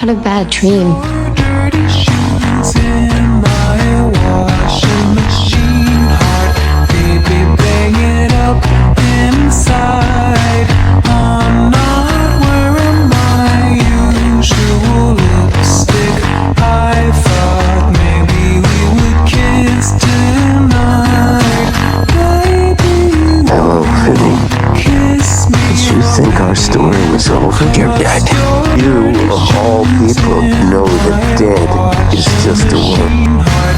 had a bad dream. Dirty sheets in my washing machine. Heart, baby, bang it up inside. I'm not wearing my usual lipstick. I thought maybe we would kiss tonight. Baby, Hello, Finney. kiss me. Did you think our story was over? You're dead. You, of all people, know that dead is just a word. Heart,